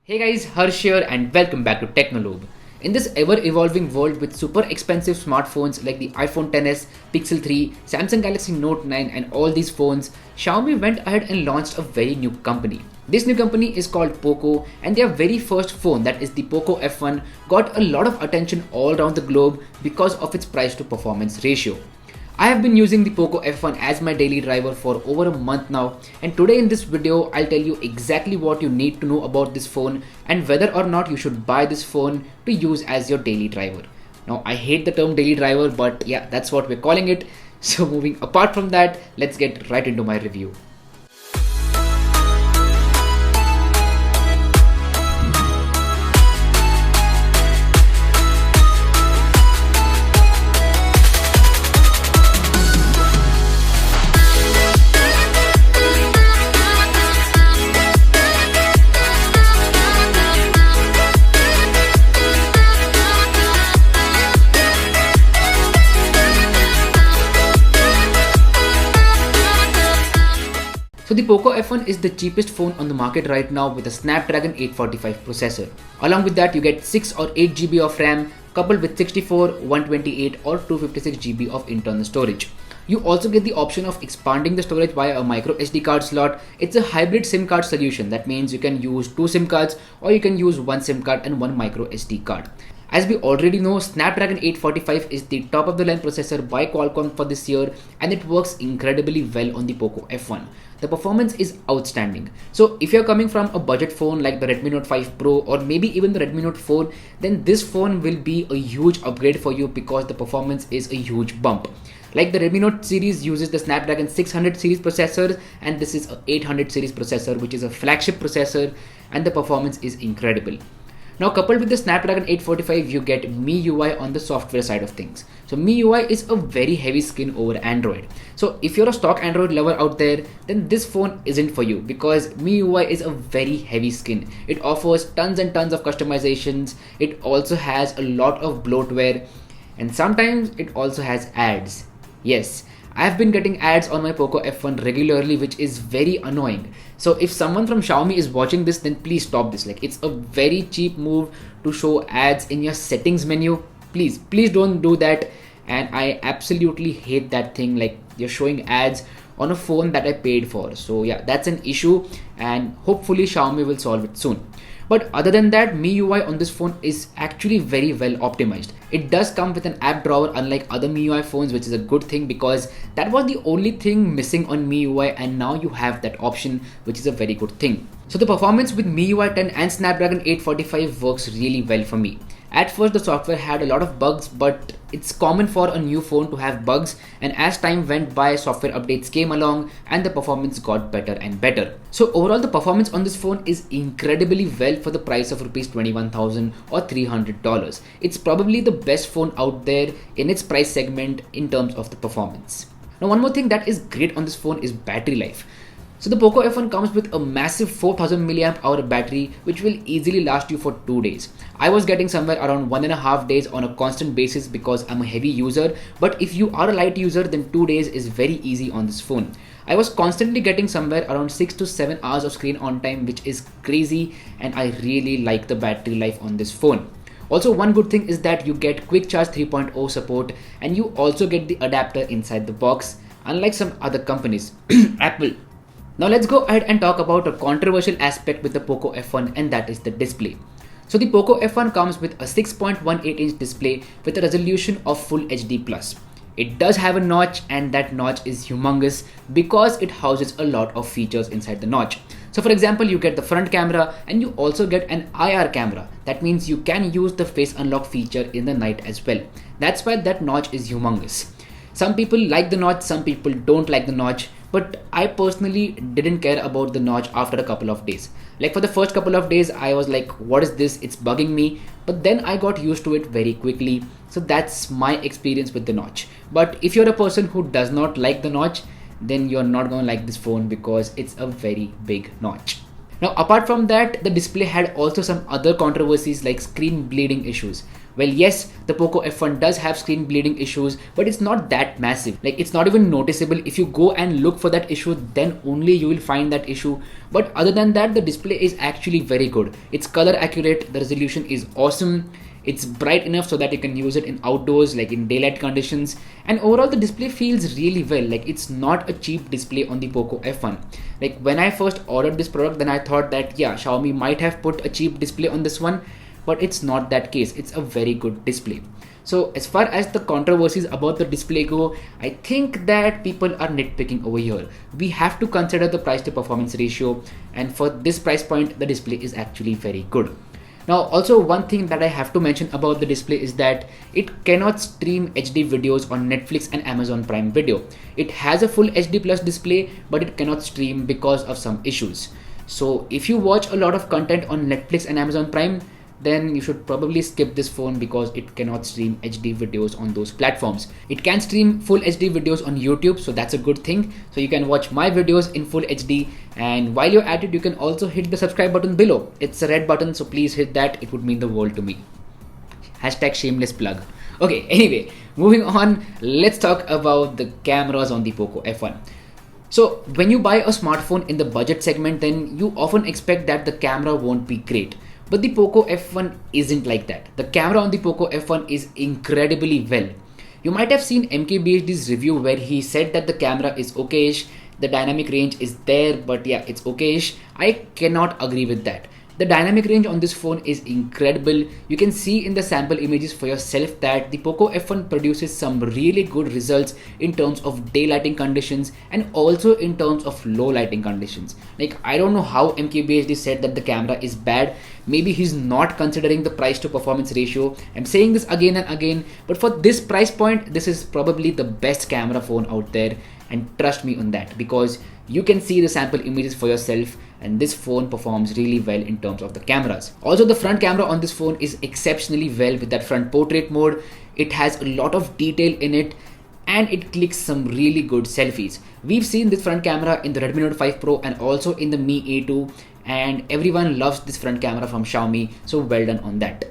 Hey guys, Harsh here and welcome back to Technolobe. In this ever-evolving world with super expensive smartphones like the iPhone XS, Pixel 3, Samsung Galaxy Note 9 and all these phones, Xiaomi went ahead and launched a very new company. This new company is called Poco, and their very first phone, that is the Poco F1, got a lot of attention all around the globe because of its price to performance ratio. I have been using the Poco F1 as my daily driver for over a month now, and today in this video I'll tell you exactly what you need to know about this phone and whether or not you should buy this phone to use as your daily driver. Now I hate the term daily driver, but yeah, that's what we're calling it. So moving apart from that, let's get right into my review. So the Poco F1 is the cheapest phone on the market right now with a Snapdragon 845 processor. Along with that, you get 6 or 8 GB of RAM coupled with 64, 128 or 256 GB of internal storage. You also get the option of expanding the storage via a micro SD card slot. It's a hybrid SIM card solution. That means you can use 2 SIM cards or you can use 1 SIM card and 1 micro SD card. As we already know, Snapdragon 845 is the top of the line processor by Qualcomm for this year, and it works incredibly well on the Poco F1. The performance is outstanding. So if you're coming from a budget phone like the Redmi Note 5 Pro or maybe even the Redmi Note 4, then this phone will be a huge upgrade for you because the performance is a huge bump. Like the Redmi Note series uses the Snapdragon 600 series processor, and this is an 800 series processor, which is a flagship processor, and the performance is incredible. Now coupled with the Snapdragon 845, you get MIUI on the software side of things. So MIUI is a very heavy skin over Android. So if you're a stock Android lover out there, then this phone isn't for you because MIUI is a very heavy skin. It offers tons and tons of customizations. It also has a lot of bloatware, and sometimes it also has ads. Yes, I've been getting ads on my Poco F1 regularly, which is very annoying. So if someone from Xiaomi is watching this, then please stop this. Like, it's a very cheap move to show ads in your settings menu. Please don't do that. And I absolutely hate that thing. Like, you're showing ads on a phone that I paid for. So yeah, that's an issue, and hopefully Xiaomi will solve it soon. But other than that, MIUI on this phone is actually very well optimized. It does come with an app drawer unlike other MIUI phones, which is a good thing because that was the only thing missing on MIUI, and now you have that option, which is a very good thing. So the performance with MIUI 10 and Snapdragon 845 works really well for me. At first the software had a lot of bugs, but it's common for a new phone to have bugs, and as time went by, software updates came along and the performance got better and better. So overall the performance on this phone is incredibly well for the price of Rs 21,000 or $300. It's probably the best phone out there in its price segment in terms of the performance. Now one more thing that is great on this phone is battery life. So the Poco F1 comes with a massive 4000 mAh battery, which will easily last you for 2 days. I was getting somewhere around 1.5 days on a constant basis because I'm a heavy user, but if you are a light user, then 2 days is very easy on this phone. I was constantly getting somewhere around 6 to 7 hours of screen on time, which is crazy, and I really like the battery life on this phone. Also, one good thing is that you get Quick Charge 3.0 support, and you also get the adapter inside the box, unlike some other companies. Apple. Now let's go ahead and talk about a controversial aspect with the Poco F1, and that is the display. So the Poco F1 comes with a 6.18-inch display with a resolution of Full HD+. It does have a notch, and that notch is humongous because it houses a lot of features inside the notch. So for example, you get the front camera and you also get an IR camera. That means you can use the face unlock feature in the night as well. That's why that notch is humongous. Some people like the notch, some people don't like the notch, but I personally didn't care about the notch after a couple of days. Like for the first couple of days, I was like, what is this? It's bugging me. But then I got used to it very quickly. So that's my experience with the notch. But if you're a person who does not like the notch, then you're not going to like this phone because it's a very big notch. Now apart from that, the display had also some other controversies like screen bleeding issues. Well, yes, the Poco F1 does have screen bleeding issues, but it's not that massive. Like, it's not even noticeable. If you go and look for that issue, then only you will find that issue. But other than that, the display is actually very good. It's color accurate, the resolution is awesome. It's bright enough so that you can use it in outdoors, like in daylight conditions, and overall the display feels really well. Like, it's not a cheap display on the Poco F1. Like, when I first ordered this product, then I thought that yeah, Xiaomi might have put a cheap display on this one, but it's not that case. It's a very good display. So as far as the controversies about the display go, I think that people are nitpicking over here. We have to consider the price to performance ratio, and for this price point, the display is actually very good. Now, also one thing that I have to mention about the display is that it cannot stream HD videos on Netflix and Amazon Prime Video. It has a full HD plus display, but it cannot stream because of some issues. So if you watch a lot of content on Netflix and Amazon Prime, then you should probably skip this phone because it cannot stream HD videos on those platforms. It can stream full HD videos on YouTube, so that's a good thing. So you can watch my videos in full HD, and while you're at it, you can also hit the subscribe button below. It's a red button, so please hit that. It would mean the world to me. Hashtag shameless plug. Okay, anyway, moving on, let's talk about the cameras on the Poco F1. So when you buy a smartphone in the budget segment, then you often expect that the camera won't be great. But the Poco F1 isn't like that. The camera on the Poco F1 is incredibly well. You might have seen MKBHD's review where he said that the camera is okayish, the dynamic range is there, but yeah, it's okayish. I cannot agree with that. The dynamic range on this phone is incredible. You can see in the sample images for yourself that the Poco F1 produces some really good results in terms of daylighting conditions and also in terms of low lighting conditions. Like, I don't know how MKBHD said that the camera is bad. Maybe he's not considering the price to performance ratio. I'm saying this again and again, but for this price point, this is probably the best camera phone out there. And trust me on that, because you can see the sample images for yourself, and this phone performs really well in terms of the cameras. Also, the front camera on this phone is exceptionally well with that front portrait mode. It has a lot of detail in it, and it clicks some really good selfies. We've seen this front camera in the Redmi Note 5 Pro and also in the Mi A2, and everyone loves this front camera from Xiaomi, so well done on that.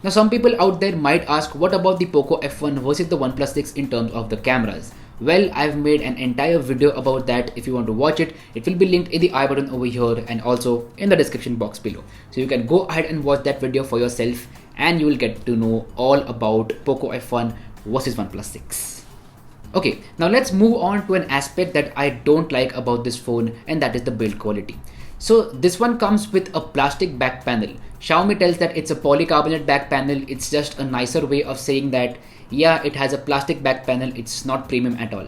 Now, some people out there might ask, what about the Poco F1 versus the OnePlus 6 in terms of the cameras? Well, I've made an entire video about that. If you want to watch it, it will be linked in the I button over here and also in the description box below. So you can go ahead and watch that video for yourself, and you will get to know all about Poco F1 versus OnePlus 6. Okay, now let's move on to an aspect that I don't like about this phone, and that is the build quality. So this one comes with a plastic back panel. Xiaomi tells that it's a polycarbonate back panel. It's just a nicer way of saying that yeah, it has a plastic back panel, it's not premium at all.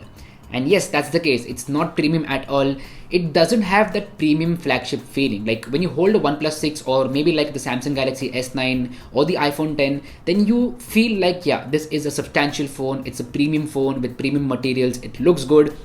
And yes, that's the case, it's not premium at all. It doesn't have that premium flagship feeling. Like when you hold a OnePlus 6 or maybe like the Samsung Galaxy S9 or the iPhone 10, then you feel like yeah, this is a substantial phone, it's a premium phone with premium materials, it looks good,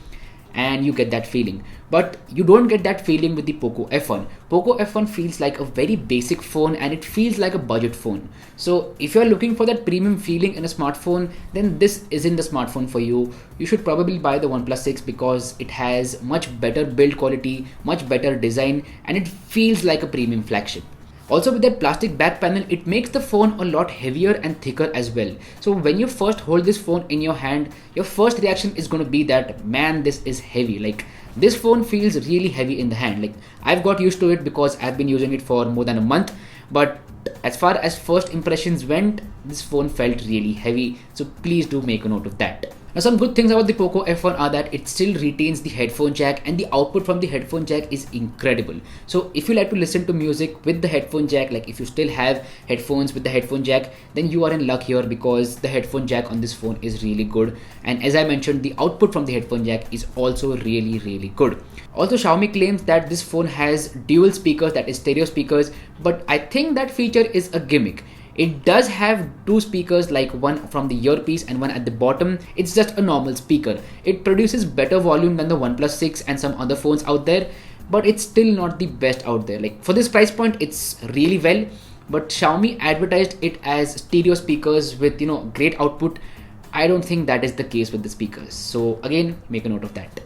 and you get that feeling. But you don't get that feeling with the Poco F1. Poco F1 feels like a very basic phone, and it feels like a budget phone. So if you're looking for that premium feeling in a smartphone, then this isn't the smartphone for you. You should probably buy the OnePlus 6 because it has much better build quality, much better design, and it feels like a premium flagship. Also, with that plastic back panel, it makes the phone a lot heavier and thicker as well. So when you first hold this phone in your hand, your first reaction is going to be that, man, this is heavy. Like, this phone feels really heavy in the hand. Like, I've got used to it because I've been using it for more than a month. But as far as first impressions went, this phone felt really heavy. So please do make a note of that. Now, some good things about the Poco F1 are that it still retains the headphone jack, and the output from the headphone jack is incredible. So if you like to listen to music with the headphone jack, like if you still have headphones with the headphone jack, then you are in luck here because the headphone jack on this phone is really good. And as I mentioned, the output from the headphone jack is also really, really good. Also, Xiaomi claims that this phone has dual speakers, that is stereo speakers, but I think that feature is a gimmick. It does have two speakers, like one from the earpiece and one at the bottom. It's just a normal speaker. It produces better volume than the OnePlus 6 and some other phones out there, but it's still not the best out there. Like, for this price point, it's really well, but Xiaomi advertised it as stereo speakers with, great output. I don't think that is the case with the speakers. So again, make a note of that.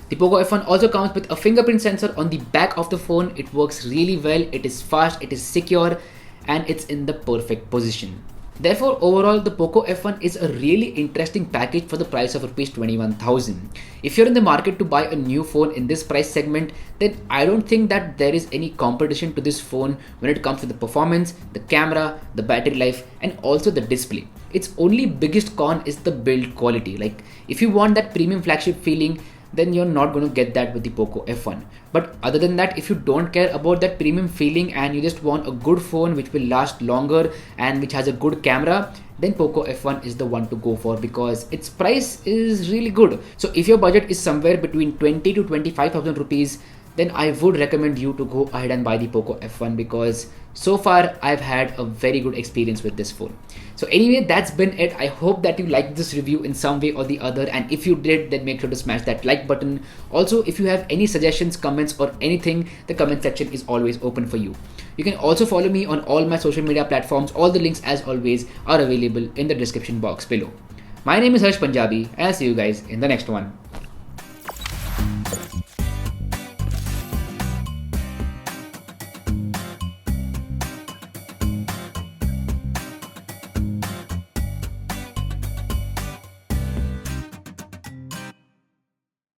The Poco F1 also comes with a fingerprint sensor on the back of the phone. It works really well. It is fast, it is secure, and it's in the perfect position. Therefore, overall, the Poco F1 is a really interesting package for the price of Rs 21,000. If you're in the market to buy a new phone in this price segment, then I don't think that there is any competition to this phone when it comes to the performance, the camera, the battery life, and also the display. Its only biggest con is the build quality. Like, if you want that premium flagship feeling, then you're not going to get that with the Poco F1. But other than that, if you don't care about that premium feeling and you just want a good phone which will last longer and which has a good camera, then Poco F1 is the one to go for because its price is really good. So if your budget is somewhere between 20 to 25,000 rupees, then I would recommend you to go ahead and buy the Poco F1 because so far I've had a very good experience with this phone. So anyway, that's been it. I hope that you liked this review in some way or the other, and if you did, then make sure to smash that like button. Also, if you have any suggestions, comments or anything, the comment section is always open for you. You can also follow me on all my social media platforms. All the links as always are available in the description box below. My name is Harsh Punjabi and I'll see you guys in the next one.